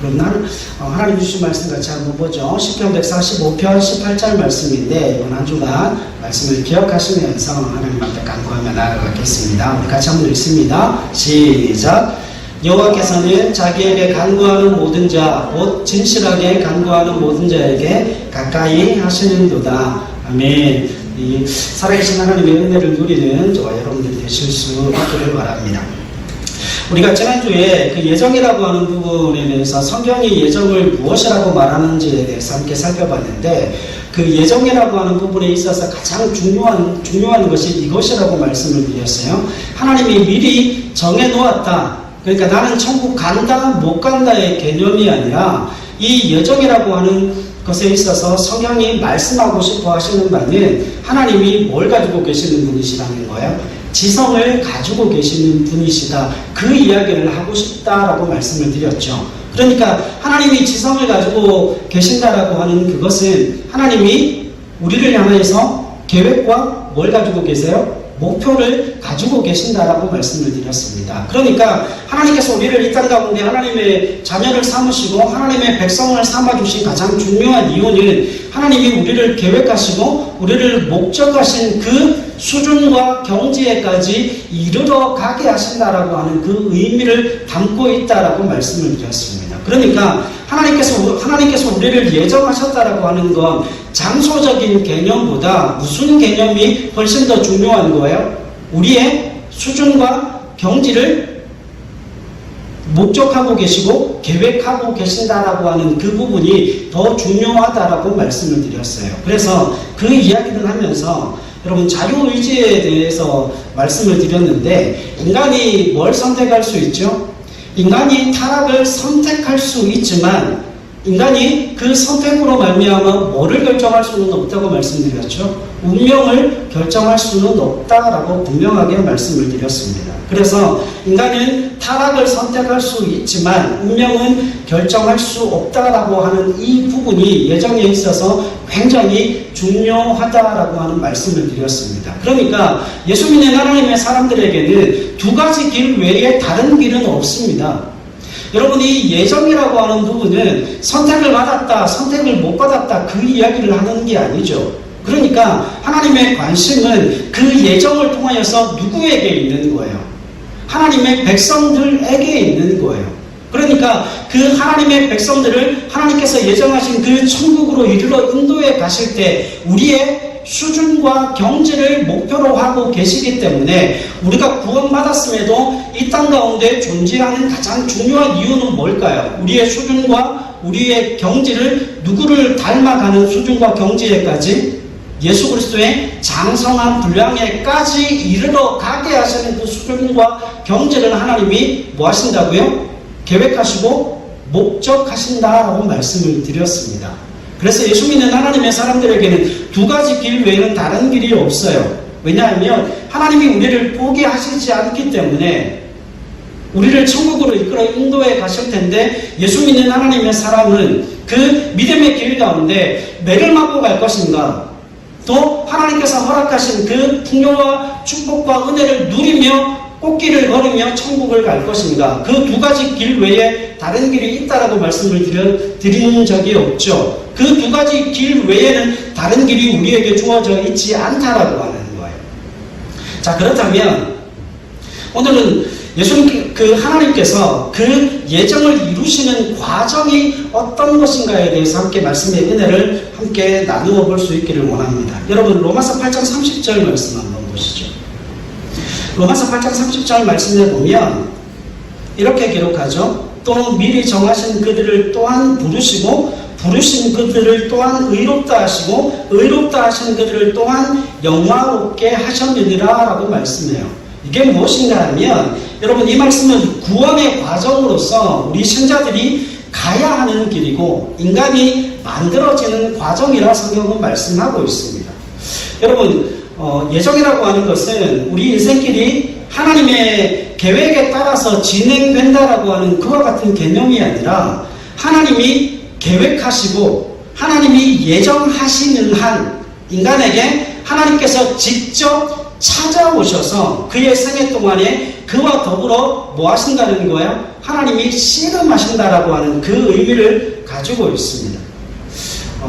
그럼 하나님 주신 말씀 같이 한번 보죠. 시편 145편 18절 말씀인데 이번 한 주간 말씀을 기억하시면서 하나님 앞에 간구하며 나아가겠습니다. 우리 같이 한번 읽습니다. 시작. 여호와께서는 자기에게 간구하는 모든 자, 곧 진실하게 간구하는 모든 자에게 가까이 하시는도다. 아멘. 이 살아계신 하나님의 은혜를 누리는 저와 여러분들이 되실 수 있기를 바랍니다. 우리가 지난주에 그 예정이라고 하는 부분에 대해서 성경이 예정을 무엇이라고 말하는지에 대해서 함께 살펴봤는데, 그 예정이라고 하는 부분에 있어서 가장 중요한 것이 이것이라고 말씀을 드렸어요. 하나님이 미리 정해놓았다. 그러니까 나는 천국 간다 못 간다의 개념이 아니라 이 예정이라고 하는 것에 있어서 성경이 말씀하고 싶어 하시는 바는 하나님이 뭘 가지고 계시는 분이시라는 거예요. 지성을 가지고 계시는 분이시다. 그 이야기를 하고 싶다라고 말씀을 드렸죠. 그러니까 하나님이 지성을 가지고 계신다라고 하는 그것은 하나님이 우리를 향해서 계획과 뭘 가지고 계세요? 목표를 가지고 계신다라고 말씀을 드렸습니다. 그러니까 하나님께서 우리를 이 땅 가운데 하나님의 자녀를 삼으시고 하나님의 백성을 삼아주신 가장 중요한 이유는 하나님이 우리를 계획하시고 우리를 목적하신 그 수준과 경지에까지 이르러 가게 하신다라고 하는 그 의미를 담고 있다라고 말씀을 드렸습니다. 그러니까 하나님께서 우리를 예정하셨다라고 하는 건 장소적인 개념보다 무슨 개념이 훨씬 더 중요한 거예요? 우리의 수준과 경지를 목적하고 계시고 계획하고 계신다라고 하는 그 부분이 더 중요하다라고 말씀을 드렸어요. 그래서 그 이야기를 하면서 여러분 자유의지에 대해서 말씀을 드렸는데, 인간이 뭘 선택할 수 있죠? 인간이 타락을 선택할 수 있지만 인간이 그 선택으로 말미암아 뭐를 결정할 수는 없다고 말씀드렸죠. 운명을 결정할 수는 없다라고 분명하게 말씀을 드렸습니다. 그래서 인간은 타락을 선택할 수 있지만 운명은 결정할 수 없다라고 하는 이 부분이 예정에 있어서 굉장히 중요하다라고 하는 말씀을 드렸습니다. 그러니까 예수 믿는 하나님의 사람들에게는 두 가지 길 외에 다른 길은 없습니다. 여러분이 예정이라고 하는 부분은 선택을 받았다, 선택을 못 받았다 그 이야기를 하는 게 아니죠. 그러니까 하나님의 관심은 그 예정을 통하여서 누구에게 있는 거예요? 하나님의 백성들에게 있는 거예요. 그러니까 그 하나님의 백성들을 하나님께서 예정하신 그 천국으로 이르러 인도해 가실 때 우리의 수준과 경지를 목표로 하고 계시기 때문에 우리가 구원받았음에도 이 땅 가운데 존재하는 가장 중요한 이유는 뭘까요? 우리의 수준과 우리의 경지를 누구를 닮아가는 수준과 경지에까지 예수 그리스도의 장성한 분량에까지 이르러 가게 하시는 그 수준과 경지를 하나님이 뭐 하신다고요? 계획하시고 목적하신다라고 말씀을 드렸습니다. 그래서 예수 믿는 하나님의 사람들에게는 두 가지 길 외에는 다른 길이 없어요. 왜냐하면 하나님이 우리를 포기하시지 않기 때문에 우리를 천국으로 이끌어 인도해 가실 텐데, 예수 믿는 하나님의 사람은 그 믿음의 길 가운데 매를 맞고 갈 것인가, 또 하나님께서 허락하신 그 풍요와 축복과 은혜를 누리며 꽃길을 걸으며 천국을 갈 것인가, 그 두 가지 길 외에 다른 길이 있다라고 말씀을 드리는 적이 없죠. 그 두 가지 길 외에는 다른 길이 우리에게 주어져 있지 않다라고 하는 거예요. 자, 그렇다면 오늘은 하나님께서 그 예정을 이루시는 과정이 어떤 것인가에 대해서 함께 말씀의 은혜를 함께 나누어 볼 수 있기를 원합니다. 여러분, 로마서 8장 30절 말씀 한번 보시죠. 로마서 8장 30절 말씀에 보면 이렇게 기록하죠. 또 미리 정하신 그들을 또한 부르시고 부르신 그들을 또한 의롭다 하시고 의롭다 하신 그들을 또한 영화롭게 하셨느니라 라고 말씀해요. 이게 무엇인가 하면, 여러분, 이 말씀은 구원의 과정으로서 우리 신자들이 가야 하는 길이고 인간이 만들어지는 과정이라 성경은 말씀하고 있습니다. 여러분, 예정이라고 하는 것은 우리 인생길이 하나님의 계획에 따라서 진행된다라고 하는 그와 같은 개념이 아니라 하나님이 계획하시고 하나님이 예정하시는 한 인간에게 하나님께서 직접 찾아오셔서 그의 생애 동안에 그와 더불어 뭐 하신다는 거예요? 하나님이 씨름하신다라고 하는 그 의미를 가지고 있습니다.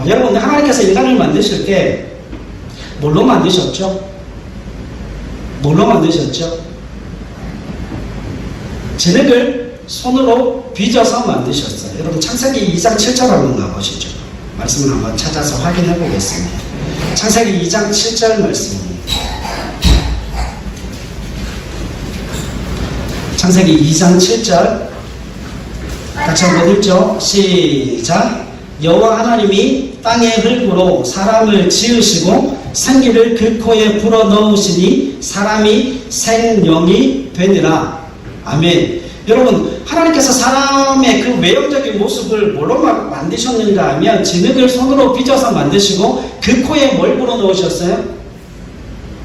여러분, 하나님께서 인간을 만드실 때 뭘로 만드셨죠? 뭘로 만드셨죠? 진흙을 손으로 빚어서 만드셨어요. 여러분, 창세기 2장 7절 한번 가보시죠. 말씀을 한번 찾아서 확인해 보겠습니다. 창세기 2장 7절 말씀입니다. 창세기 2장 7절 같이 한번 읽죠. 시작. 여호와 하나님이 땅의 흙으로 사람을 지으시고 생기를 그 코에 불어넣으시니 사람이 생명이 되니라. 아멘. 여러분, 하나님께서 사람의 그 외형적인 모습을 뭘로 만드셨는가 하면 진흙을 손으로 빚어서 만드시고 그 코에 뭘 불어넣으셨어요?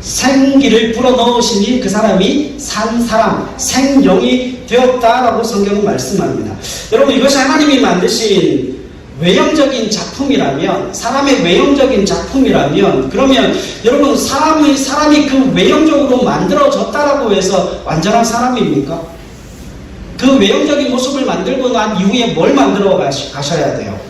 생기를 불어넣으시니 그 사람이 산 사람, 생명이 되었다라고 성경은 말씀합니다. 여러분, 이것이 하나님이 만드신 외형적인 작품이라면, 사람의 외형적인 작품이라면, 그러면 여러분, 사람이 그 외형적으로 만들어졌다라고 해서 완전한 사람입니까? 그 외형적인 모습을 만들고 난 이후에 뭘 만들어 가셔야 돼요?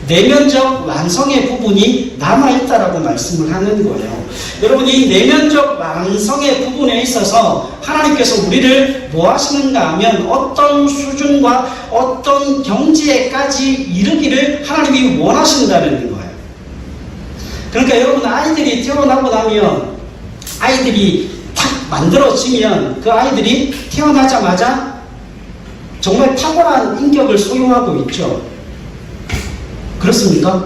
내면적 완성의 부분이 남아있다라고 말씀을 하는 거예요. 여러분, 이 내면적 완성의 부분에 있어서 하나님께서 우리를 뭐 하시는가 하면 어떤 수준과 어떤 경지에까지 이르기를 하나님이 원하신다는 거예요. 그러니까 여러분, 아이들이 태어나고 나면, 아이들이 탁 만들어지면 그 아이들이 태어나자마자 정말 탁월한 인격을 소유하고 있죠. 그렇습니까?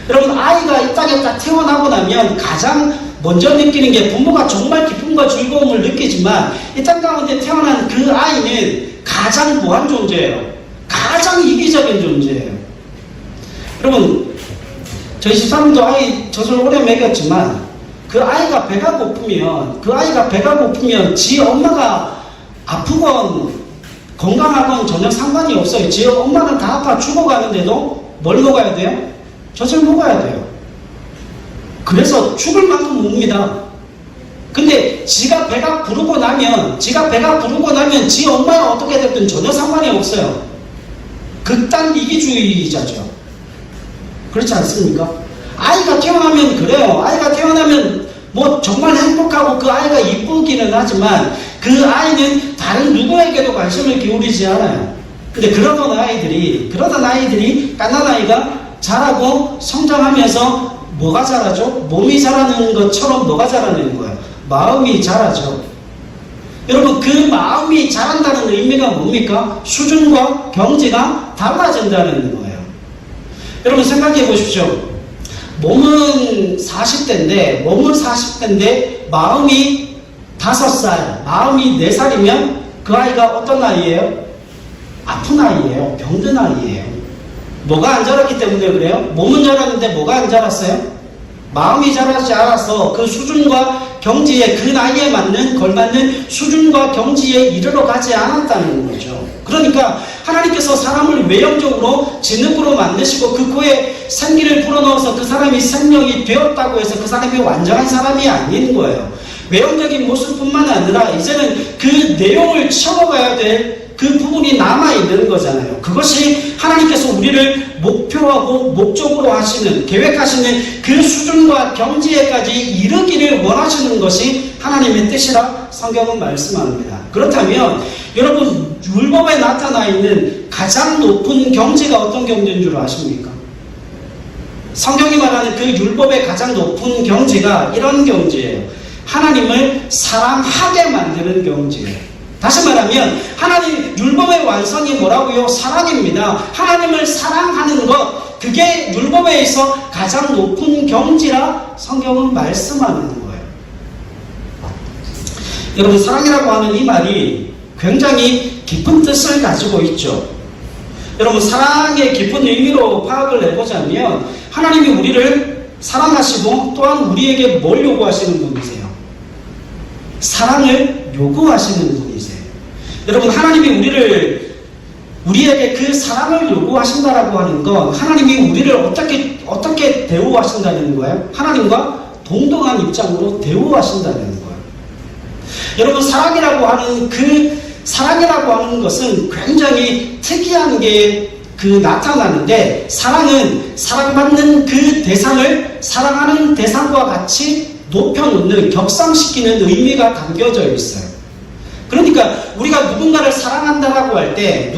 여러분, 아이가 이 땅에 딱 태어나고 나면 가장 먼저 느끼는 게 부모가 정말 기쁨과 즐거움을 느끼지만 이 땅 가운데 태어난 그 아이는 가장 무한 존재예요. 가장 이기적인 존재예요. 여러분, 저희 집사람도 아이 젖을 오래 먹였지만 그 아이가 배가 고프면 지 엄마가 아프건 건강하건 전혀 상관이 없어요. 지 엄마는 다 아파 죽어가는데도 뭘 먹어야 돼요? 젖을 먹어야 돼요. 그래서 죽을 만큼 웁니다. 근데 지가 배가 부르고 나면 지 엄마가 어떻게 됐든 전혀 상관이 없어요. 극단 이기주의자죠. 그렇지 않습니까? 아이가 태어나면 그래요. 아이가 태어나면 뭐 정말 행복하고 그 아이가 이쁘기는 하지만 그 아이는 다른 누구에게도 관심을 기울이지 않아요. 근데 그러던 아이들이 갓난아이가 자라고 성장하면서 뭐가 자라죠? 몸이 자라는 것처럼 뭐가 자라는 거예요? 마음이 자라죠. 여러분, 그 마음이 자란다는 의미가 뭡니까? 수준과 경지가 달라진다는 거예요. 여러분, 생각해 보십시오. 몸은 40대인데 마음이 5살, 마음이 4살이면 그 아이가 어떤 아이예요? 아픈 아이예요. 병든 아이예요. 뭐가 안 자랐기 때문에 그래요? 몸은 자랐는데 뭐가 안 자랐어요? 마음이 자라지 않아서 그 수준과 경지에, 그 나이에 걸맞는 수준과 경지에 이르러 가지 않았다는 거죠. 그러니까 하나님께서 사람을 외형적으로 진흙으로 만드시고 그 코에 생기를 불어넣어서 그 사람이 생명이 되었다고 해서 그 사람이 완전한 사람이 아닌 거예요. 외형적인 모습뿐만 아니라 이제는 그 내용을 채워가야 될 그 부분이 남아있는 거잖아요. 그것이 하나님께서 우리를 목표하고 목적으로 하시는, 계획하시는 그 수준과 경지에까지 이르기를 원하시는 것이 하나님의 뜻이라 성경은 말씀합니다. 그렇다면 여러분, 율법에 나타나 있는 가장 높은 경지가 어떤 경지인 줄 아십니까? 성경이 말하는 그 율법의 가장 높은 경지가 이런 경지예요. 하나님을 사랑하게 만드는 경지예요. 다시 말하면 하나님 율법의 완성이 뭐라고요? 사랑입니다. 하나님을 사랑하는 것, 그게 율법에 있어 가장 높은 경지라 성경은 말씀하는 거예요. 여러분, 사랑이라고 하는 이 말이 굉장히 깊은 뜻을 가지고 있죠. 여러분, 사랑의 깊은 의미로 파악을 해보자면 하나님이 우리를 사랑하시고 또한 우리에게 뭘 요구하시는 분이세요? 사랑을 요구하시는 분이세요. 여러분, 하나님이 우리에게 그 사랑을 요구하신다라고 하는 건 하나님이 우리를 어떻게 대우하신다는 거예요? 하나님과 동등한 입장으로 대우하신다는 거예요. 여러분, 사랑이라고 하는 것은 굉장히 특이한 게 나타나는데, 사랑은 사랑받는 그 대상을 사랑하는 대상과 같이 높여놓는, 격상시키는 의미가 담겨져 있어요. 그러니까 우리가 누군가를 사랑한다라고 할 때,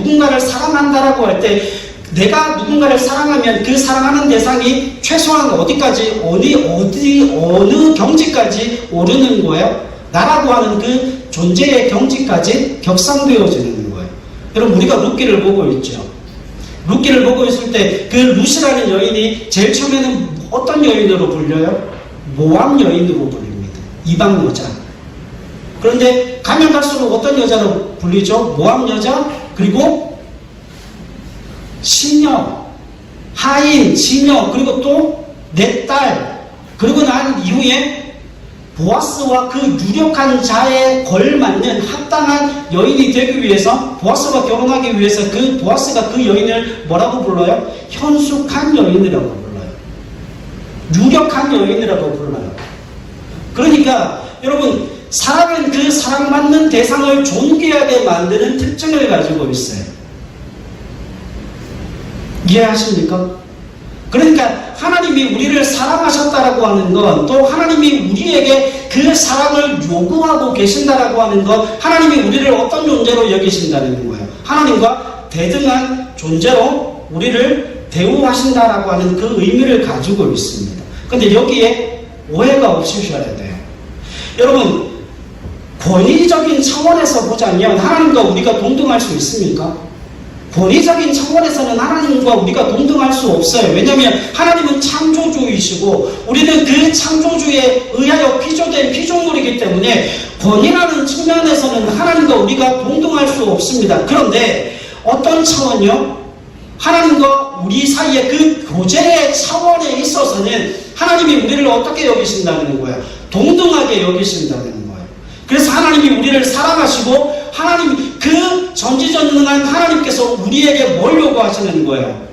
내가 누군가를 사랑하면 그 사랑하는 대상이 최소한 어디까지, 어느 경지까지 오르는 거예요? 나라고 하는 그 존재의 경지까지 격상되어지는 거예요. 여러분, 우리가 루키를 보고 있죠. 루키를 보고 있을 때 그 루시라는 여인이 제일 처음에는 어떤 여인으로 불려요? 모함 여인으로 불립니다. 이방 여자. 그런데 가면 갈수록 어떤 여자로 불리죠? 모함 여자, 그리고 시녀, 하인, 시녀, 그리고 또 내 딸. 그리고 난 이후에 보아스와 그 유력한 자에 걸맞는 합당한 여인이 되기 위해서, 보아스와 결혼하기 위해서 그 보아스가 그 여인을 뭐라고 불러요? 현숙한 여인이라고 불러요. 유력한 여인이라고 불러요. 그러니까 여러분, 사랑은 그 사랑받는 대상을 존귀하게 만드는 특징을 가지고 있어요. 이해하십니까? 그러니까 하나님이 우리를 사랑하셨다라고 하는 건, 또 하나님이 우리에게 그 사랑을 요구하고 계신다라고 하는 것, 하나님이 우리를 어떤 존재로 여기신다는 거예요. 하나님과 대등한 존재로 우리를 대우하신다라고 하는 그 의미를 가지고 있습니다. 그런데 여기에 오해가 없으셔야 돼요. 여러분, 권위적인 차원에서 보자면 하나님과 우리가 동등할 수 있습니까? 권위적인 차원에서는 하나님과 우리가 동등할 수 없어요. 왜냐하면 하나님은 창조주이시고 우리는 그 창조주에 의하여 피조된 피조물이기 때문에 권위라는 측면에서는 하나님과 우리가 동등할 수 없습니다. 그런데 어떤 차원이요? 하나님과 우리 사이의 그 교제의 차원에 있어서는 하나님이 우리를 어떻게 여기신다는 거예요? 동등하게 여기신다는 거예요. 그래서 하나님이 우리를 사랑하시고, 하나님, 그 전지전능한 하나님께서 우리에게 뭘 요구하시는 거예요?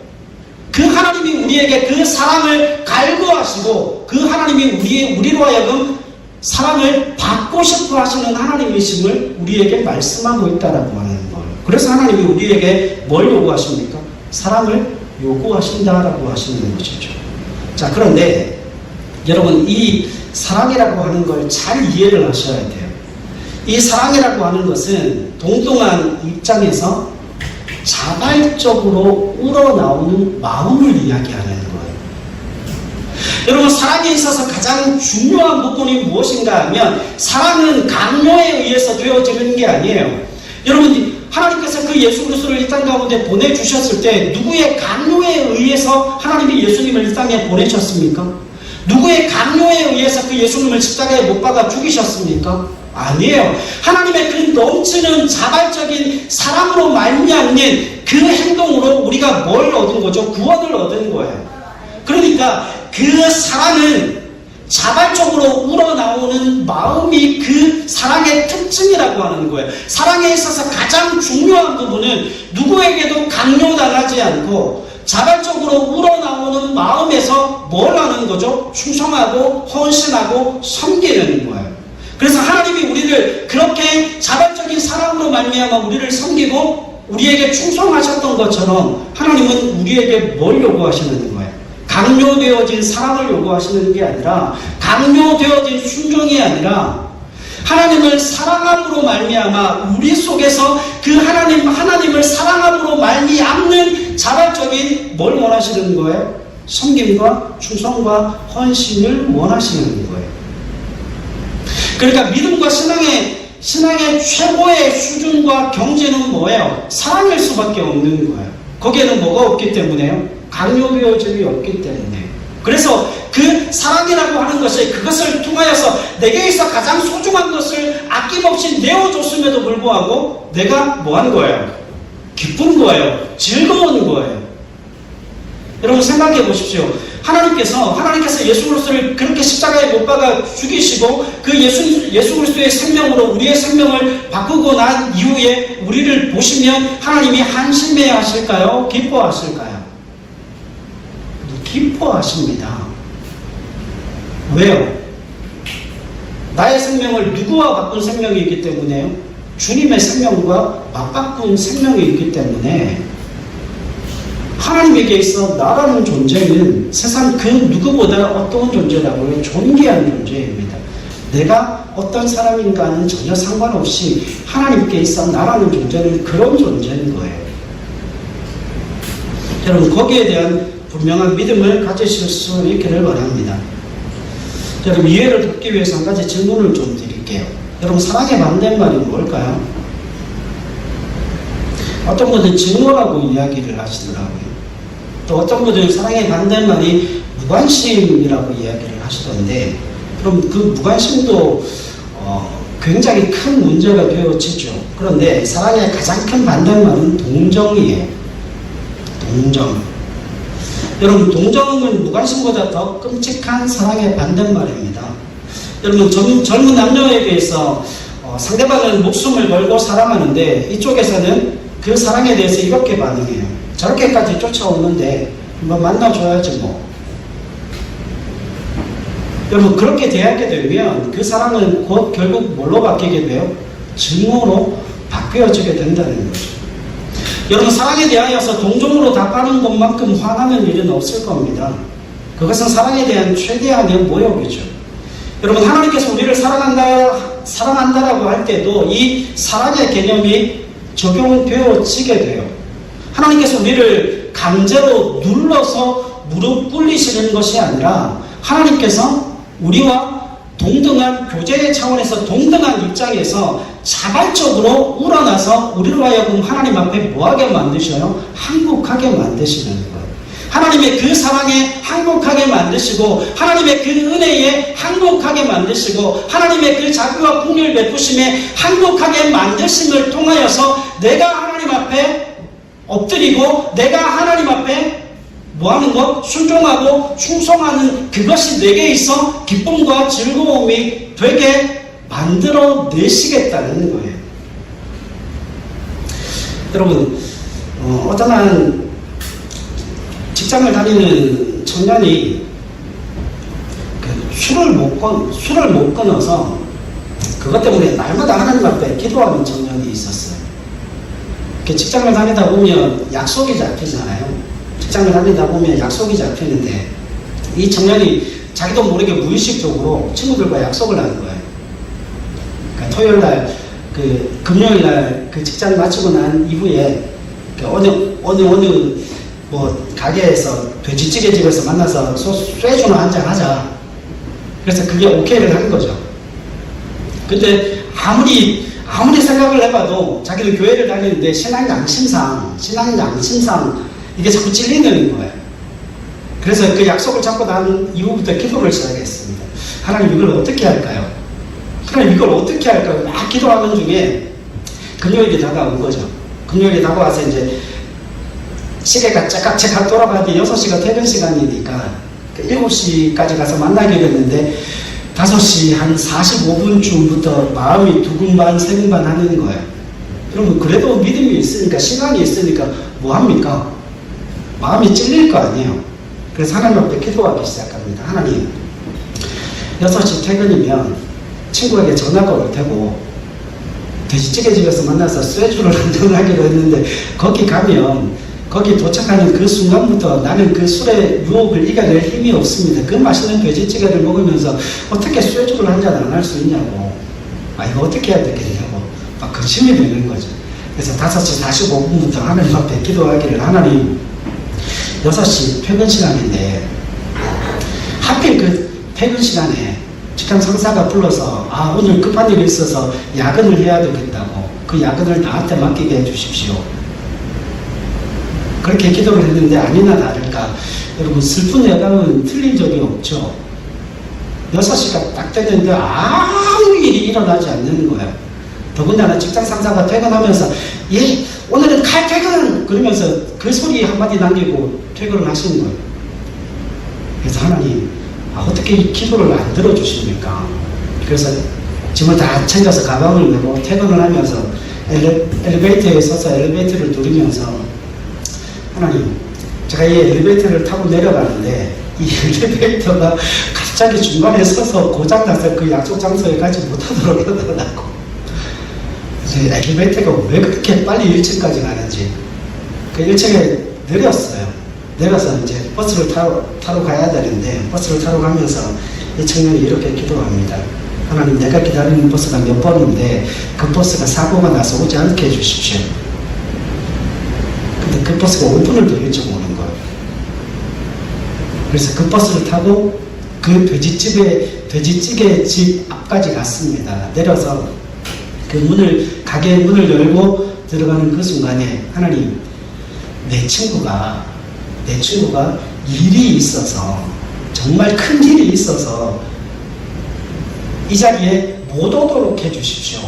그 하나님이 우리에게 그 사랑을 갈구하시고, 그 하나님이 우리로 하여금 사랑을 받고 싶어 하시는 하나님이심을 우리에게 말씀하고 있다라고 하는 거예요. 그래서 하나님이 우리에게 뭘 요구하십니까? 사랑을 요구하신다라고 하시는 것이죠. 자, 그런데 여러분, 이 사랑이라고 하는 걸 잘 이해를 하셔야 돼요. 이 사랑이라고 하는 것은 동등한 입장에서 자발적으로 우러나오는 마음을 이야기하는 거예요. 여러분, 사랑에 있어서 가장 중요한 부분이 무엇인가 하면, 사랑은 강요에 의해서 되어지는 게 아니에요. 여러분, 하나님께서 그 예수 그리스도를 이 땅 가운데 보내주셨을 때 누구의 강요에 의해서 하나님이 예수님을 이 땅에 보내셨습니까? 누구의 강요에 의해서 그 예수님을 십자가에 못 박아 죽이셨습니까? 아니에요. 하나님의 그 넘치는 자발적인 사랑으로 말미암는 그 행동으로 우리가 뭘 얻은 거죠? 구원을 얻은 거예요. 그러니까 그 사랑은 자발적으로 우러나오는 마음이 그 사랑의 특징이라고 하는 거예요. 사랑에 있어서 가장 중요한 부분은 누구에게도 강요당하지 않고 자발적으로 우러나오는 마음에서 뭘 하는 거죠? 충성하고 헌신하고 섬기는 거예요. 그래서 하나님이 우리를 그렇게 자발적인 사랑으로 말미암아 우리를 섬기고 우리에게 충성하셨던 것처럼, 하나님은 우리에게 뭘 요구하시는 거예요? 강요되어진 사랑을 요구하시는 게 아니라, 강요되어진 순종이 아니라, 하나님을 사랑함으로 말미암아 우리 속에서 그 하나님을 사랑함으로 말미암는 자발적인 뭘 원하시는 거예요? 섬김과 충성과 헌신을 원하시는 거예요. 그러니까 믿음과 신앙의 최고의 수준과 경제는 뭐예요? 사랑일 수밖에 없는 거예요. 거기에는 뭐가 없기 때문에요? 강요되어짐이 없기 때문에. 그래서 그 사랑이라고 하는 것이, 그것을 통하여서 내게 있어 가장 소중한 것을 아낌없이 내어줬음에도 불구하고 내가 뭐 한 거예요? 기쁜 거예요. 즐거운 거예요. 여러분, 생각해 보십시오. 하나님께서 예수 그리스도를 그렇게 십자가에 못 박아 죽이시고 그 예수 그리스도의 생명으로 우리의 생명을 바꾸고 난 이후에 우리를 보시면 하나님이 한심해 하실까요? 기뻐하실까요? 기뻐하십니다. 왜요? 나의 생명을 누구와 바꾼 생명이 있기 때문에요? 주님의 생명과 맞바꾼 생명이 있기 때문에 하나님에게 있어 나라는 존재는 세상 그 누구보다 어떤 존재라고요? 존귀한 존재입니다. 내가 어떤 사람인가는 전혀 상관없이 하나님께 있어 나라는 존재는 그런 존재인 거예요. 여러분 거기에 대한 분명한 믿음을 가지실 수 있기를 바랍니다. 여러분 이해를 돕기 위해서 한 가지 질문을 좀 드릴게요. 여러분 사랑의 반대말이 뭘까요? 어떤 분은 증오라고 이야기를 하시더라고요. 또 어떤 분은 사랑의 반대말이 무관심이라고 이야기를 하시던데 그럼 그 무관심도 굉장히 큰 문제가 되어지죠. 그런데 사랑의 가장 큰 반대말은 동정이에요. 동정. 여러분 동정은 무관심보다 더 끔찍한 사랑의 반대말입니다. 여러분 젊은 남녀에게 있어 상대방은 목숨을 걸고 사랑하는데 이쪽에서는 그 사랑에 대해서 이렇게 반응해요. 저렇게까지 쫓아오는데 한번 만나줘야지 뭐. 여러분 그렇게 대하게 되면 그 사랑은 곧 결국 뭘로 바뀌게 돼요? 증오로 바뀌어지게 된다는 거죠. 여러분 사랑에 대하여서 동정으로 답하는 것만큼 화나는 일은 없을 겁니다. 그것은 사랑에 대한 최대한의 모욕이죠. 여러분 하나님께서 우리를 사랑한다라고 할 때도 이 사랑의 개념이 적용되어지게 돼요. 하나님께서 우리를 강제로 눌러서 무릎 꿇리시는 것이 아니라 하나님께서 우리와 동등한 교제의 차원에서 동등한 입장에서 자발적으로 우러나서 우리로 하여금 하나님 앞에 뭐하게 만드셔요? 항복하게 만드시는 거예요. 하나님의 그 사랑에 항복하게 만드시고 하나님의 그 은혜에 항복하게 만드시고 하나님의 그 자비와 긍휼 베푸심에 항복하게 만드심을 통하여서 내가 하나님 앞에 엎드리고 내가 하나님 앞에 뭐하는 것? 순종하고 충성하는 그것이 내게 있어 기쁨과 즐거움이 되게 만들어 내시겠다는 거예요. 여러분 어떠한 직장을 다니는 청년이 술을 못 끊어서 그것 때문에 날마다 하나님 앞에 기도하는 청년이 있었어요. 직장을 다니다 보면 약속이 잡히잖아요. 직장을 다니다 보면 약속이 잡히는데 이 청년이 자기도 모르게 무의식적으로 친구들과 약속을 하는 거예요. 그러니까 토요일날 금요일날 그 직장 마치고 난 이후에 어느 뭐 가게에서 돼지찌개 집에서 만나서 쇠주나 한잔 하자. 그래서 그게 오케이를 한 거죠. 근데 아무리 생각을 해봐도 자기는 교회를 다니는데 신앙 양심상 이게 자꾸 찔리는 거예요. 그래서 그 약속을 잡고 난 이후부터 기도를 시작했습니다. 하나님 이걸 어떻게 할까요? 하나님 이걸 어떻게 할까요? 막 기도하는 중에 금요일이 다가온 거죠. 금요일이 다가와서 이제 시계가 째깍째깍 돌아가는데 6시가 퇴근 시간이니까 7시까지 가서 만나기로 했는데 5시 한 45분쯤부터 마음이 두근반 세근반 하는 거예요. 여러분 그래도 믿음이 있으니까 시간이 있으니까 뭐합니까? 마음이 찔릴 거 아니에요. 그래서 하나님 앞에 기도하기 시작합니다. 하나님 6시 퇴근이면 친구에게 전화가 올 테고 돼지찌개 집에서 만나서 쇠주를 한잔 하기로 했는데 거기 가면 거기 도착하는 그 순간부터 나는 그 술의 유혹을 이겨낼 힘이 없습니다. 그 맛있는 돼지찌개를 먹으면서 어떻게 쇠주를 한잔 안 할 수 있냐고. 이거 어떻게 해야 되겠냐고. 막 근심이 되는 거죠. 그래서 5시 45분부터 하나님 앞에 기도하기를 하나님 6시 퇴근 시간인데 하필 그 퇴근 시간에 직장 상사가 불러서 오늘 급한 일이 있어서 야근을 해야 되겠다고 그 야근을 나한테 맡기게 해주십시오. 그렇게 기도를 했는데 아니나 다를까 여러분 슬픈 예감은 틀린 적이 없죠. 6시가 딱 됐는데 아무 일이 일어나지 않는 거야. 더군다나 직장 상사가 퇴근하면서 오늘은 칼퇴근 그러면서 그 소리 한마디 남기고 퇴근을 하시는 거예요. 그래서 하나님 어떻게 이 기도를 안 들어주십니까? 그래서 짐을 다 챙겨서 가방을 메고 퇴근을 하면서 엘리베이터에 서서 엘리베이터를 누르면서 하나님 제가 이 엘리베이터를 타고 내려가는데 이 엘리베이터가 갑자기 중간에 서서 고장나서 그 약속 장소에 가지 못하도록 해달라고. 이제 엘리베이터가 왜 그렇게 빨리 1층까지 가는지. 그 1층에 내렸어요. 내려서 이제 버스를 타러 가야 되는데, 버스를 타러 가면서 이 청년이 이렇게 기도합니다. 하나님, 내가 기다리는 버스가 몇 번인데 그 버스가 사고가 나서 오지 않게 해주십시오. 근데 그 버스가 5분을 더 일찍 오는 거예요. 그래서 그 버스를 타고 그 돼지찌개 집 앞까지 갔습니다. 내려서 그 가게 문을 열고 들어가는 그 순간에, 하나님, 내 친구가 일이 있어서, 정말 큰 일이 있어서 이 자리에 못 오도록 해주십시오.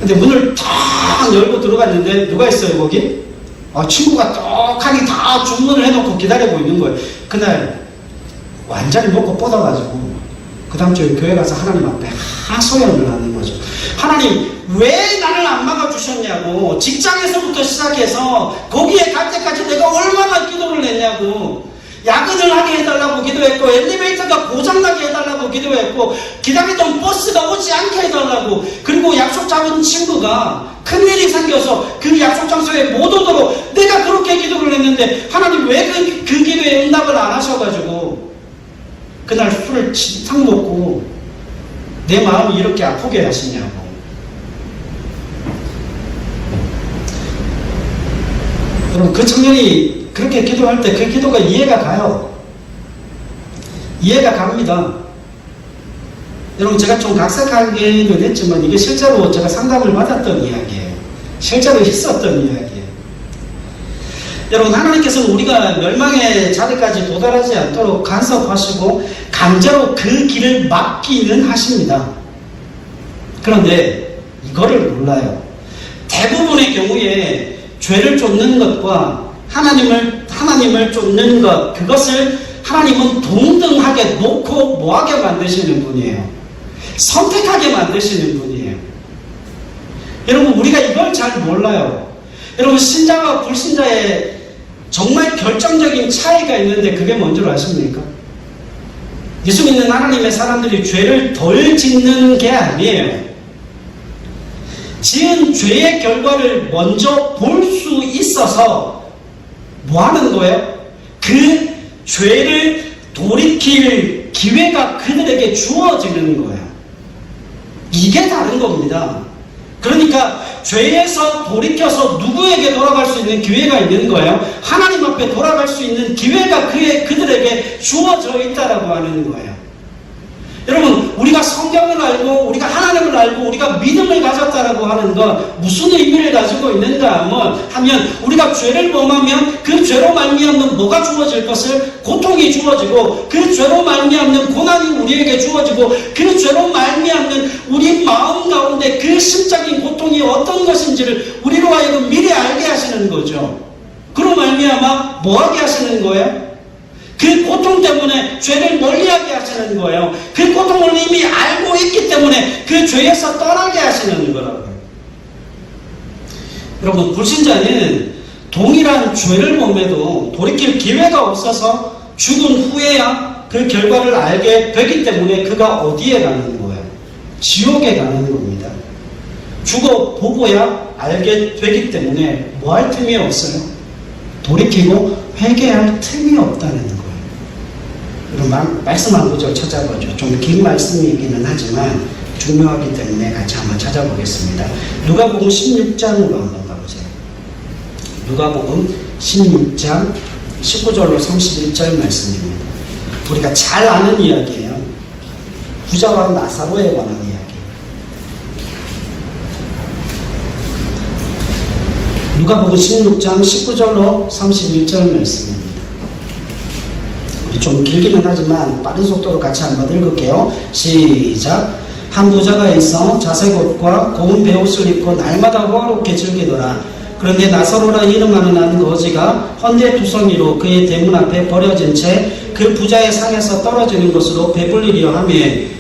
근데 문을 탁 열고 들어갔는데 누가 있어요 거기? 친구가 떡하니 다 주문을 해놓고 기다리고 있는 거예요. 그날 완전히 먹고 뻗어가지고 그 다음 주에 교회 가서 하나님 앞에 하소연을 하는 거죠. 하나님, 왜 나를 안 막아주셨냐고. 직장에서부터 시작해서 거기에 갈 때까지 내가 얼마나 기도를 했냐고. 야근을 하게 해달라고 기도했고, 엘리베이터가 고장나게 해달라고 기도했고, 기다리던 버스가 오지 않게 해달라고, 그리고 약속 잡은 친구가 큰일이 생겨서 그 약속 장소에 못 오도록 내가 그렇게 기도를 했는데, 하나님 왜 그 기도에 응답을 안 하셔가지고 그날 술을 진탕 먹고 내 마음이 이렇게 아프게 하시냐고. 여러분, 그 청년이 그렇게 기도할 때 그 기도가 이해가 가요. 이해가 갑니다. 여러분, 제가 좀 각색하기는 했지만 이게 실제로 제가 상담을 받았던 이야기예요. 실제로 있었던 이야기예요. 여러분, 하나님께서는 우리가 멸망의 자리까지 도달하지 않도록 간섭하시고 강제로 그 길을 막기는 하십니다. 그런데 이거를 몰라요. 대부분의 경우에 죄를 쫓는 것과 하나님을 쫓는 것, 그것을 하나님은 동등하게 놓고 뭐하게 만드시는 분이에요. 선택하게 만드시는 분이에요. 여러분, 우리가 이걸 잘 몰라요. 여러분, 신자와 불신자의 정말 결정적인 차이가 있는데 그게 뭔 줄 아십니까? 예수 믿는 하나님의 사람들이 죄를 덜 짓는 게 아니에요. 지은 죄의 결과를 먼저 볼 수 있어서 뭐 하는 거예요? 그 죄를 돌이킬 기회가 그들에게 주어지는 거예요. 이게 다른 겁니다. 그러니까 죄에서 돌이켜서 누구에게 돌아갈 수 있는 기회가 있는 거예요? 하나님 앞에 돌아갈 수 있는 기회가 그들에게 주어져 있다라고 하는 거예요. 여러분, 우리가 성경을 알고 우리가 하나님을 알고 우리가 믿음을 가졌다라고 하는 것, 무슨 의미를 가지고 있는가 하면 우리가 죄를 범하면 그 죄로 말미암는 뭐가 주어질 것을, 고통이 주어지고, 그 죄로 말미암는 고난이 우리에게 주어지고, 그 죄로 말미암는 우리 마음 가운데 그 심적인 고통이 어떤 것인지를 우리로 하여금 미리 알게 하시는 거죠. 그로 말미암아 뭐하게 하시는 거예요? 그 고통 때문에 죄를 멀리하게 하시는 거예요. 그 고통을 이미 알고 있기 때문에 그 죄에서 떠나게 하시는 거라고요. 여러분, 불신자는 동일한 죄를 범해도 돌이킬 기회가 없어서 죽은 후에야 그 결과를 알게 되기 때문에 그가 어디에 가는 거예요? 지옥에 가는 겁니다. 죽어 보고야 알게 되기 때문에 뭐 할 틈이 없어요? 돌이키고 회개할 틈이 없다는 거예요. 그럼 말씀 한 구절 찾아보죠. 좀 긴 말씀이기는 하지만 중요하기 때문에 같이 한번 찾아보겠습니다. 누가복음 16장으로 한번 가보세요. 누가복음 16장 19절로 31절 말씀입니다. 우리가 잘 아는 이야기예요. 부자와 나사로에 관한 이야기. 누가복음 16장 19절로 31절 말씀입니다. 좀 길기는 하지만 빠른 속도로 같이 한번 읽을게요. 시작. 한 부자가 있어 자색 옷과 고운 베옷을 입고 날마다 호화롭게 즐기더라. 그런데 나사로라 이름하는 한 거지가 헌데 두성이로 그의 대문 앞에 버려진 채 그 부자의 상에서 떨어지는 것으로 배불리려 하며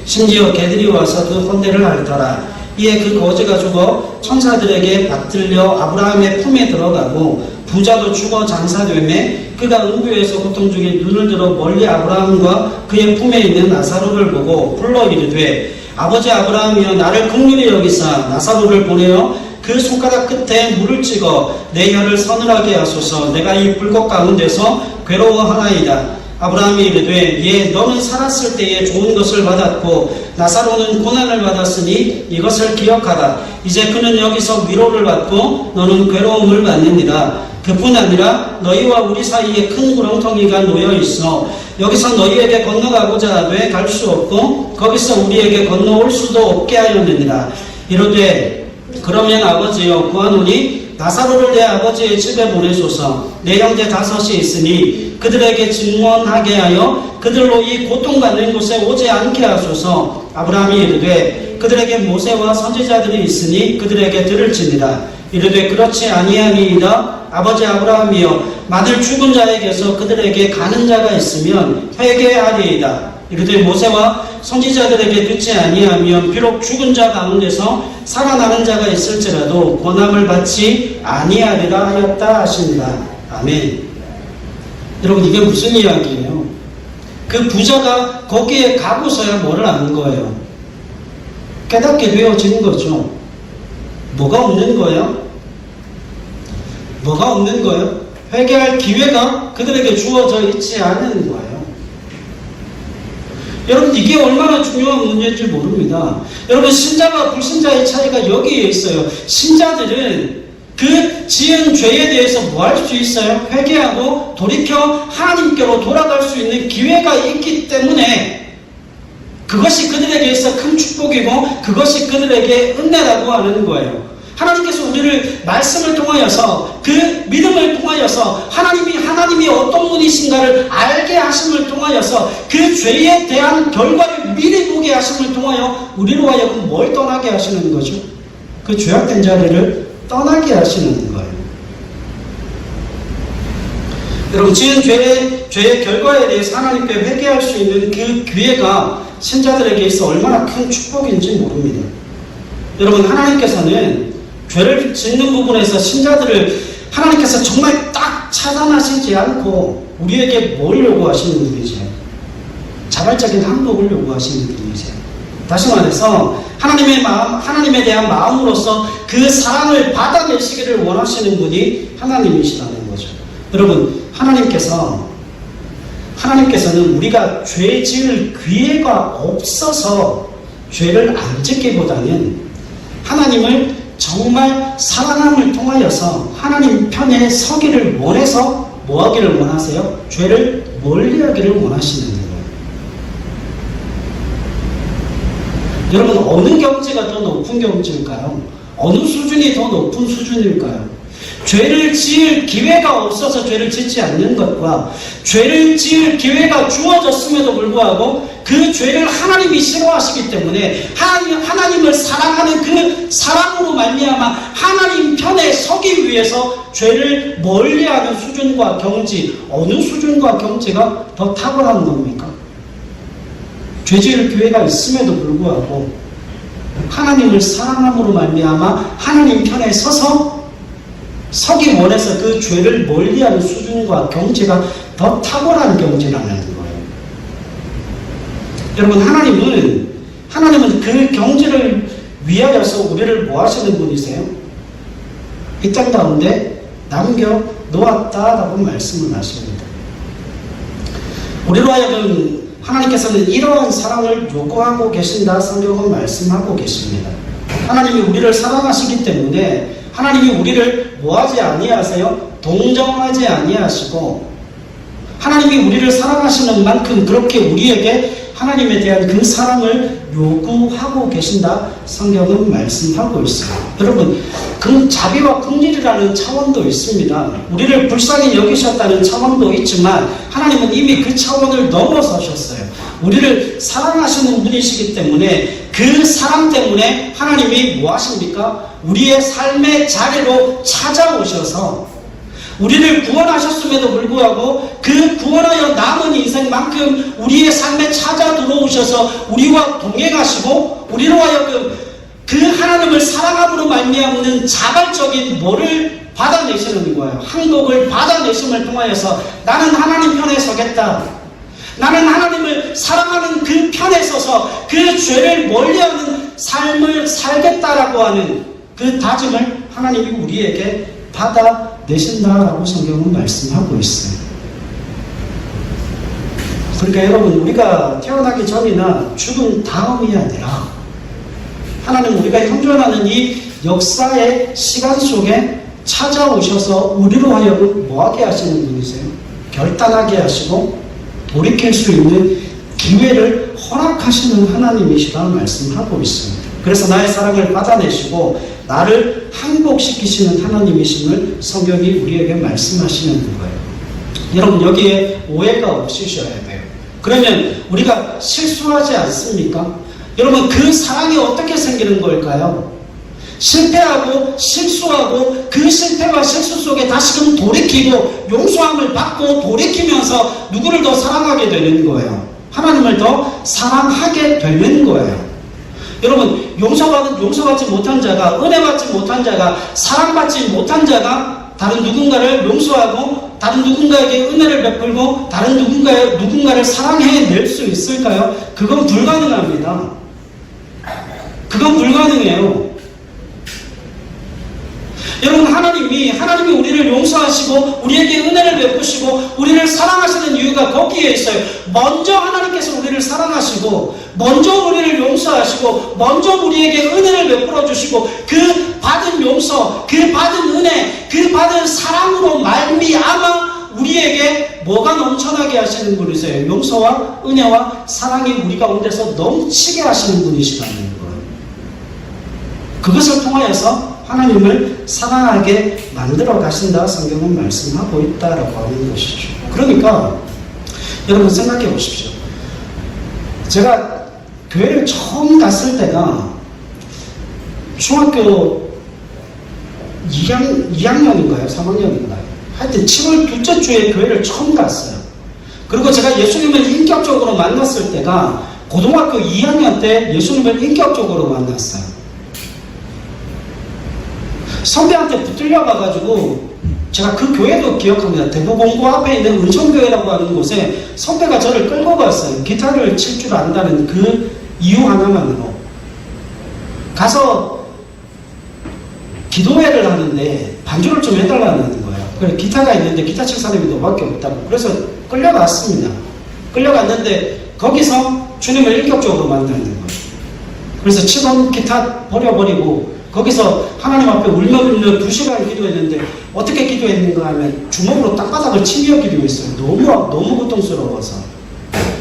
심지어 개들이 와서 그 헌데를 앓더라. 이에 그 거지가 죽어 천사들에게 받들려 아브라함의 품에 들어가고 부자도 죽어 장사되매 그가 은교에서 고통 중에 눈을 들어 멀리 아브라함과 그의 품에 있는 나사로를 보고 불러 이르되 아버지 아브라함이여 나를 긍휼히 여기사 나사로를 보내어 그 손가락 끝에 물을 찍어 내 혀를 서늘하게 하소서. 내가 이 불꽃 가운데서 괴로워하나이다. 아브라함이 이르되 예 너는 살았을 때에 좋은 것을 받았고 나사로는 고난을 받았으니 이것을 기억하라. 이제 그는 여기서 위로를 받고 너는 괴로움을 받느니라. 그뿐 아니라 너희와 우리 사이에 큰 구렁텅이가 놓여 있어 여기서 너희에게 건너가고자 하되 갈 수 없고 거기서 우리에게 건너올 수도 없게 하였느니라. 이르되 그러면 아버지여 구하노니 나사로를 내 아버지의 집에 보내소서. 내 형제 5이 있으니 그들에게 증언하게 하여 그들로 이 고통받는 곳에 오지 않게 하소서. 아브라함이 이르되 그들에게 모세와 선지자들이 있으니 그들에게 들을지니라. 이르되 그렇지 아니하니이다. 아버지 아브라함이여 만일 죽은 자에게서 그들에게 가는 자가 있으면 회개하리이다. 이르되 모세와 선지자들에게 듣지 아니하면 비록 죽은 자 가운데서 살아나는 자가 있을지라도 권함을 받지 아니하리라 하였다 하신다. 아멘. 여러분 이게 무슨 이야기예요? 그 부자가 거기에 가고서야 뭐를 아는 거예요? 깨닫게 되어진 거죠. 뭐가 없는 거예요? 뭐가 없는 거예요? 회개할 기회가 그들에게 주어져 있지 않은 거예요. 여러분 이게 얼마나 중요한 문제인지 모릅니다. 여러분 신자와 불신자의 차이가 여기에 있어요. 신자들은 그 지은 죄에 대해서 뭐 할 수 있어요? 회개하고 돌이켜 하나님께로 돌아갈 수 있는 기회가 있기 때문에 그것이 그들에게 있어 큰 축복이고 그것이 그들에게 은혜라고 하는 거예요. 하나님께서 우리를 말씀을 통하여서 그 믿음을 통하여서 하나님이 어떤 분이신가를 알게 하심을 통하여서 그 죄에 대한 결과를 미리 보게 하심을 통하여 우리로 하여금 뭘 떠나게 하시는 거죠? 그 죄악된 자리를 떠나게 하시는 거예요. 여러분 지은 죄의 결과에 대해서 하나님께 회개할 수 있는 그 기회가 신자들에게 있어 얼마나 큰 축복인지 모릅니다. 여러분 하나님께서는 죄를 짓는 부분에서 신자들을 하나님께서 정말 딱 차단하시지 않고 우리에게 뭘 요구하시는 분이세요? 자발적인 항복을 요구하시는 분이세요. 다시 말해서 하나님에 대한 마음으로서 그 사랑을 받아내시기를 원하시는 분이 하나님이시라는 거죠. 여러분 하나님께서는 우리가 죄 지을 기회가 없어서 죄를 안 짓기보다는 하나님을 정말 사랑함을 통하여서 하나님 편에 서기를 원해서 뭐 하기를 원하세요? 죄를 멀리하기를 원하시는 거예요. 여러분 어느 경지가 더 높은 경지일까요? 어느 수준이 더 높은 수준일까요? 죄를 지을 기회가 없어서 죄를 짓지 않는 것과 죄를 지을 기회가 주어졌음에도 불구하고 그 죄를 하나님이 싫어하시기 때문에 하나님을 사랑하는 그 사랑으로 말미암아 하나님 편에 서기 위해서 죄를 멀리하는 수준과 경지, 어느 수준과 경지가 더 탁월한 겁니까? 죄 지을 기회가 있음에도 불구하고 하나님을 사랑함으로 말미암아 하나님 편에 서기 원해서 그 죄를 멀리하는 수준과 경지가 더 탁월한 경지라는 거예요. 여러분 하나님은 그 경지를 위하여서 우리를 뭐 하시는 분이세요? 이 땅 가운데 남겨 놓았다라고 말씀을 하십니다. 우리로 하여금 하나님께서는 이러한 사랑을 요구하고 계신다 성경은 말씀하고 계십니다. 하나님이 우리를 사랑하시기 때문에 하나님이 우리를 뭐하지 아니하세요? 동정하지 아니하시고 하나님이 우리를 사랑하시는 만큼 그렇게 우리에게 하나님에 대한 그 사랑을 요구하고 계신다 성경은 말씀하고 있어요. 여러분 그 자비와 긍휼이라는 차원도 있습니다. 우리를 불쌍히 여기셨다는 차원도 있지만 하나님은 이미 그 차원을 넘어서셨어요. 우리를 사랑하시는 분이시기 때문에 그 사랑 때문에 하나님이 뭐 하십니까? 우리의 삶의 자리로 찾아오셔서 우리를 구원하셨음에도 불구하고 그 구원하여 남은 인생만큼 우리의 삶에 찾아 들어오셔서 우리와 동행하시고 우리로 하여금 그 하나님을 사랑함으로 말미암는 자발적인 뭐를 받아내시는 거예요. 항복을 받아내심을 통하여서 나는 하나님 편에 서겠다. 나는 하나님을 사랑하는 그 편에 서서 그 죄를 멀리하는 삶을 살겠다라고 하는 그 다짐을 하나님이 우리에게 받아내신다라고 성경은 말씀하고 있어요. 그러니까 여러분, 우리가 태어나기 전이나 죽은 다음이 아니라 하나님 우리가 현존하는 이 역사의 시간 속에 찾아오셔서 우리로 하여금 뭐하게 하시는 분이세요? 결단하게 하시고 돌이킬 수 있는 기회를 허락하시는 하나님이시라는 말씀하고 있습니다. 그래서 나의 사랑을 받아내시고 나를 항복시키시는 하나님이심을 성경이 우리에게 말씀하시는 거예요. 여러분, 여기에 오해가 없으셔야 돼요. 그러면 우리가 실수하지 않습니까? 여러분, 그 사랑이 어떻게 생기는 걸까요? 실패하고 실수하고 그 실패와 실수 속에 다시금 돌이키고 용서함을 받고 돌이키면서 누구를 더 사랑하게 되는 거예요. 하나님을 더 사랑하게 되는 거예요. 여러분, 용서받지 못한 자가, 은혜받지 못한 자가, 사랑받지 못한 자가 다른 누군가를 용서하고 다른 누군가에게 은혜를 베풀고 다른 누군가를 사랑해낼 수 있을까요? 그건 불가능합니다. 그건 불가능해요. 여러분, 하나님이 우리를 용서하시고 우리에게 은혜를 베푸시고 우리를 사랑하시는 이유가 거기에 있어요. 먼저 하나님께서 우리를 사랑하시고 먼저 우리를 용서하시고 먼저 우리에게 은혜를 베풀어 주시고 그 받은 용서, 그 받은 은혜, 그 받은 사랑으로 말미암아 우리에게 뭐가 넘쳐나게 하시는 분이세요? 용서와 은혜와 사랑이 우리 가운데서 넘치게 하시는 분이시라는 거예요. 그것을 통하여서 하나님을 사랑하게 만들어 가신다 성경은 말씀하고 있다라고 하는 것이죠. 그러니까 여러분 생각해 보십시오. 제가 교회를 처음 갔을 때가 중학교 2학년인가요? 3학년인가요? 하여튼 7월 둘째 주에 교회를 처음 갔어요. 그리고 제가 예수님을 인격적으로 만났을 때가 고등학교 2학년 때 예수님을 인격적으로 만났어요. 선배한테 붙들려 가가지고 제가 그 교회도 기억합니다. 대구공고 앞에 있는 은총교회라고 하는 곳에 선배가 저를 끌고 갔어요. 기타를 칠 줄 안다는 그 이유 하나만으로. 가서 기도회를 하는데 반주를 좀 해달라는 거예요. 그래서 기타가 있는데 기타 칠 사람이 너밖에 없다고. 그래서 끌려갔습니다. 끌려갔는데 거기서 주님을 인격적으로 만나는 거예요. 그래서 치던 기타 버려버리고 거기서 하나님 앞에 울며 2시간 기도했는데 어떻게 기도했는가 하면 주먹으로 땅바닥을 치며 기도했어요. 너무 고통스러워서.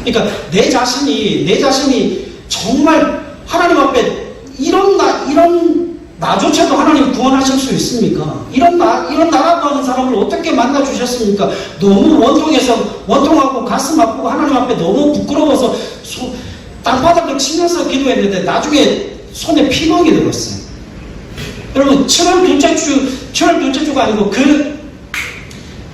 그러니까 내 자신이 정말 하나님 앞에 이런 나조차도 하나님 구원하실 수 있습니까? 이런 나라고 하는 사람을 어떻게 만나 주셨습니까? 너무 원통하고 가슴 아프고 하나님 앞에 너무 부끄러워서 땅바닥을 치면서 기도했는데 나중에 손에 피멍이 들었어요. 여러분, 7월 둘째 주가 아니고 그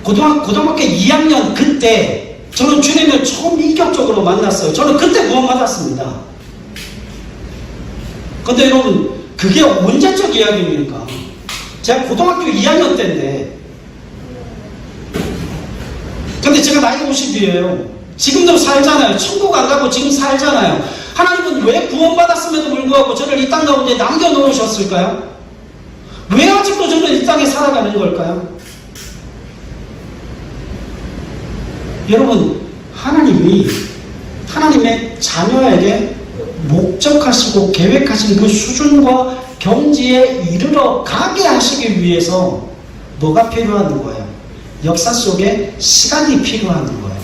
고등학교 2학년 그때 저는 주님을 처음 인격적으로 만났어요. 저는 그때 구원받았습니다. 근데 여러분, 그게 언제적 이야기입니까? 제가 고등학교 2학년 때인데. 근데 제가 나이가 50이에요. 지금도 살잖아요. 천국 안 가고 지금 살잖아요. 하나님은 왜 구원받았음에도 불구하고 저를 이 땅 가운데 남겨놓으셨을까요? 왜 아직도 저는 이 땅에 살아가는 걸까요? 여러분, 하나님의 자녀에게 목적하시고 계획하신 그 수준과 경지에 이르러 가게 하시기 위해서 뭐가 필요한 거예요? 역사 속에 시간이 필요한 거예요.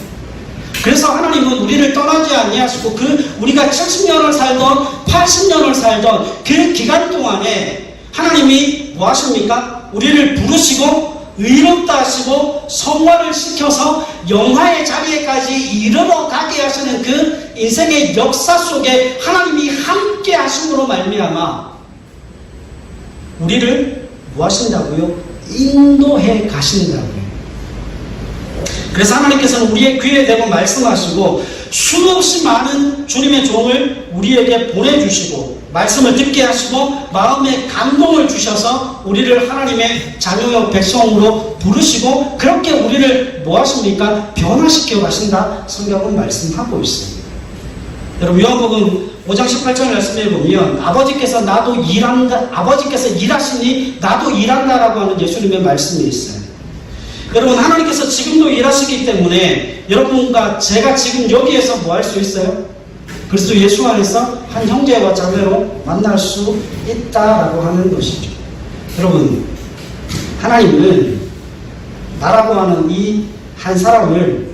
그래서 하나님은 우리를 떠나지 아니하시고 우리가 70년을 살던 80년을 살던 그 기간 동안에 하나님이 뭐 하십니까? 우리를 부르시고 의롭다 하시고 성화를 시켜서 영화의 자리에까지 이르러 가게 하시는 그 인생의 역사 속에 하나님이 함께 하심으로 말미암아 우리를 뭐 하신다고요? 인도해 가신다고요. 그래서 하나님께서는 우리의 귀에 대고 말씀하시고 수없이 많은 주님의 종을 우리에게 보내주시고 말씀을 듣게 하시고 마음에 감동을 주셔서 우리를 하나님의 자녀요 백성으로 부르시고 그렇게 우리를 뭐 하십니까? 변화시켜 가신다 성경은 말씀하고 있습니다. 여러분 요한복음 5장 18절 말씀에 보면 아버지께서 일하시니 나도 일한다라고 하는 예수님의 말씀이 있어요. 여러분 하나님께서 지금도 일하시기 때문에 여러분과 제가 지금 여기에서 뭐 할 수 있어요? 그리스도 예수 안에서 한 형제와 자매로 만날 수 있다라고 하는 것이죠. 여러분 하나님은 나라고 하는 이 한 사람을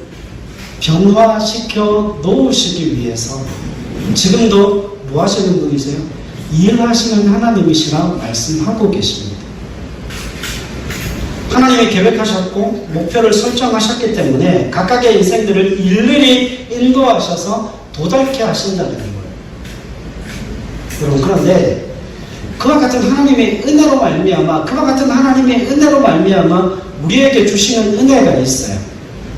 변화시켜 놓으시기 위해서 지금도 뭐 하시는 분이세요? 일하시는 하나님이시라 말씀하고 계십니다. 하나님이 계획하셨고 목표를 설정하셨기 때문에 각각의 인생들을 일일이 인도하셔서 도달케 하신다는 거예요. 여러분 그런데 그와 같은 하나님의 은혜로 말미암아 우리에게 주시는 은혜가 있어요.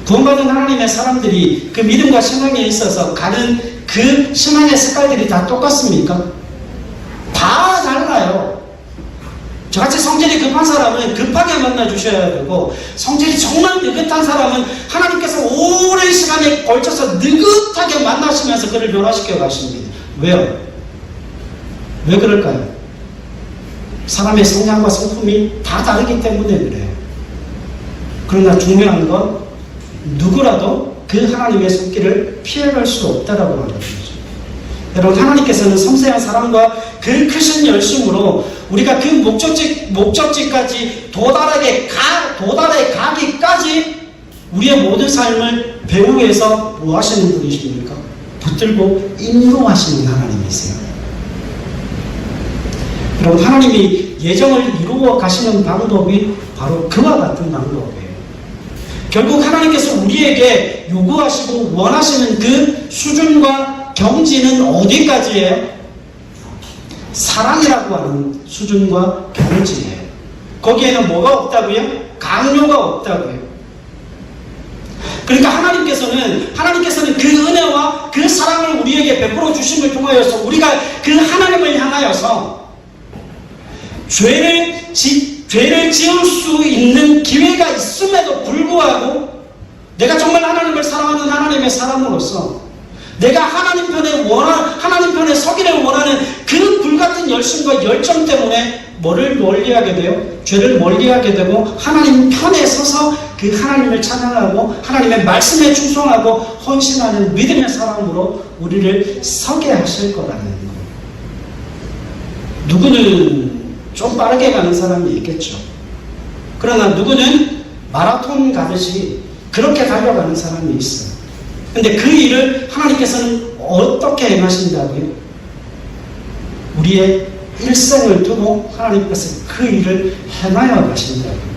구원받은 하나님의 사람들이 그 믿음과 신앙에 있어서 가는 그 신앙의 색깔들이 다 똑같습니까? 다 달라요. 저같이 성질이 급한 사람은 급하게 만나 주셔야 되고 성질이 정말 느긋한 사람은 하나님께서 오랜 시간에 걸쳐서 느긋하게 만나시면서 그를 변화시켜 가십니다. 왜요? 왜 그럴까요? 사람의 성향과 성품이 다 다르기 때문에 그래요. 그러나 중요한 건 누구라도 그 하나님의 손길을 피해갈 수 없다라고 하는 거죠. 여러분 하나님께서는 섬세한 사랑과 그 크신 열심으로 우리가 그 목적지까지 도달해 가기까지 우리의 모든 삶을 배후에서 뭐 하시는 분이십니까? 붙들고 인도하시는 하나님이세요. 여러분 하나님이 예정을 이루어 가시는 방법이 바로 그와 같은 방법이에요. 결국 하나님께서 우리에게 요구하시고 원하시는 그 수준과 경지는 어디까지예요? 사랑이라고 하는 수준과 경지예요. 거기에는 뭐가 없다고요? 강요가 없다고요. 그러니까 하나님께서는 그 은혜와 그 사랑을 우리에게 베풀어 주심을 통하여서 우리가 그 하나님을 향하여서 죄를 지을 수 있는 기회가 있음에도 불구하고 내가 정말 하나님을 사랑하는 하나님의 사람으로서 내가 하나님 편에 서기를 원하는 그 불같은 열심과 열정 때문에 뭐를 멀리하게 돼요? 죄를 멀리하게 되고 하나님 편에 서서 그 하나님을 찬양하고 하나님의 말씀에 충성하고 헌신하는 믿음의 사람으로 우리를 서게 하실 거라는 거예요. 누구는 좀 빠르게 가는 사람이 있겠죠. 그러나 누구는 마라톤 가듯이 그렇게 달려가는 사람이 있어요. 근데 그 일을 하나님께서는 어떻게 행하신다고요? 우리의 일생을 두고 하나님께서 그 일을 행하여 가신다고요.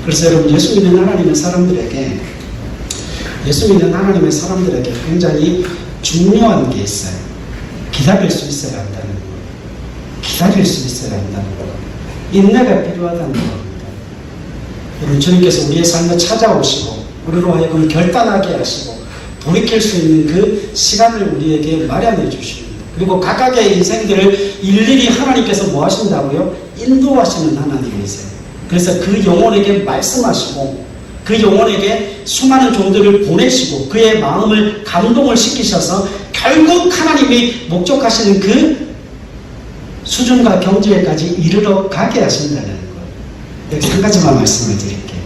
그래서 여러분 예수 믿는 하나님의 사람들에게 굉장히 중요한 게 있어요. 기다릴 수 있어야 한다는 거예요. 기다릴 수 있어야 한다는 거예요. 인내가 필요하다는 겁니다. 여러분 주님께서 우리의 삶에 찾아오시고 우리로 하여금 결단하게 하시고 돌이킬 수 있는 그 시간을 우리에게 마련해 주십니다. 그리고 각각의 인생들을 일일이 하나님께서 뭐 하신다고요? 인도하시는 하나님이세요. 그래서 그 영혼에게 말씀하시고 그 영혼에게 수많은 종들을 보내시고 그의 마음을 감동을 시키셔서 결국 하나님이 목적하시는 그 수준과 경지에까지 이르러 가게 하신다는 거예요. 여기 한 가지만 말씀을 드릴게요.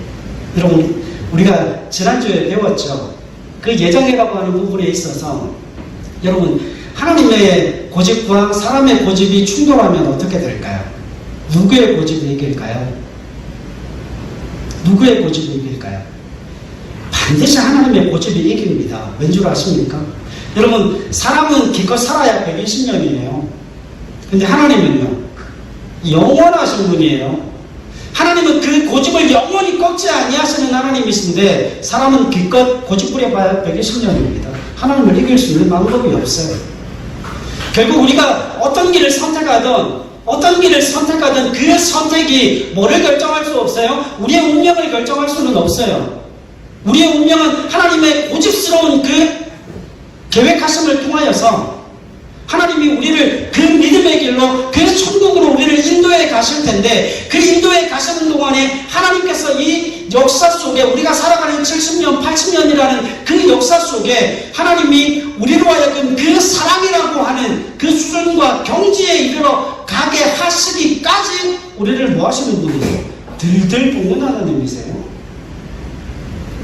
여러분 우리가 지난주에 배웠죠. 그 예정이라고 하는 부분에 있어서 여러분 하나님의 고집과 사람의 고집이 충돌하면 어떻게 될까요? 누구의 고집이 이길까요? 누구의 고집이 이길까요? 반드시 하나님의 고집이 이깁니다. 왠 줄 아십니까? 여러분 사람은 기껏 살아야 120년이에요. 근데 하나님은요 영원하신 분이에요. 하나님은 그 고집을 영원히 꺾지 아니하시는 하나님이신데 사람은 기껏 고집 부려봐야 120년입니다. 하나님을 이길 수 있는 방법이 없어요. 결국 우리가 어떤 길을 선택하든 그 선택이 뭐를 결정할 수 없어요? 우리의 운명을 결정할 수는 없어요. 우리의 운명은 하나님의 고집스러운 그 계획하심을 통하여서 하나님이 우리를 그 믿음의 길로 그 천국으로 우리를 인도해 가실 텐데 그 인도해 가시는 동안에 하나님께서 이 역사 속에 우리가 살아가는 70년, 80년이라는 그 역사 속에 하나님이 우리로 하여금 그 사랑이라고 하는 그 수준과 경지에 이르러 가게 하시기까지 우리를 뭐 하시는 분이세요? 들들 볶는 하나님이세요.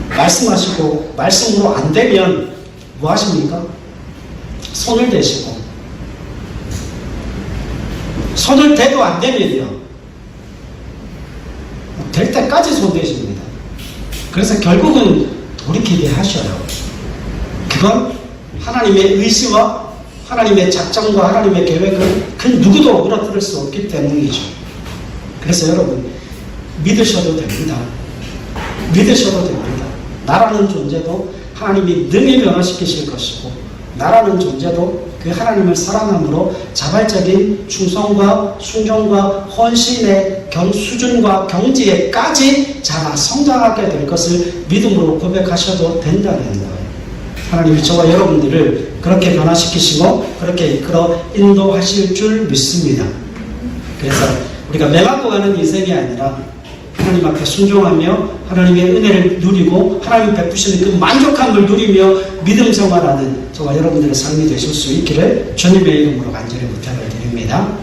말씀하시고 말씀으로 안 되면 뭐 하십니까? 손을 대시고 손을 대도 안 되면요 될 때까지 손 대십니다. 그래서 결국은 돌이키게 하셔요. 그건 하나님의 의지와 하나님의 작정과 하나님의 계획을 그 누구도 무너뜨릴 수 없기 때문이죠. 그래서 여러분 믿으셔도 됩니다. 믿으셔도 됩니다. 나라는 존재도 하나님이 능히 변화시키실 것이고 나라는 존재도 그 하나님을 사랑함으로 자발적인 충성과 순종과 헌신의 수준과 경지에까지 자라 성장하게 될 것을 믿음으로 고백하셔도 된다는 거예요. 하나님이 저와 여러분들을 그렇게 변화시키시고 그렇게 이끌어 인도하실 줄 믿습니다. 그래서 우리가 맹하고 가는 인생이 아니라 하나님 앞에 순종하며 하나님의 은혜를 누리고 하나님 베푸시는 그 만족함을 누리며 믿음 생활하는 저와 여러분들의 삶이 되실 수 있기를 주님의 이름으로 간절히 부탁을 드립니다.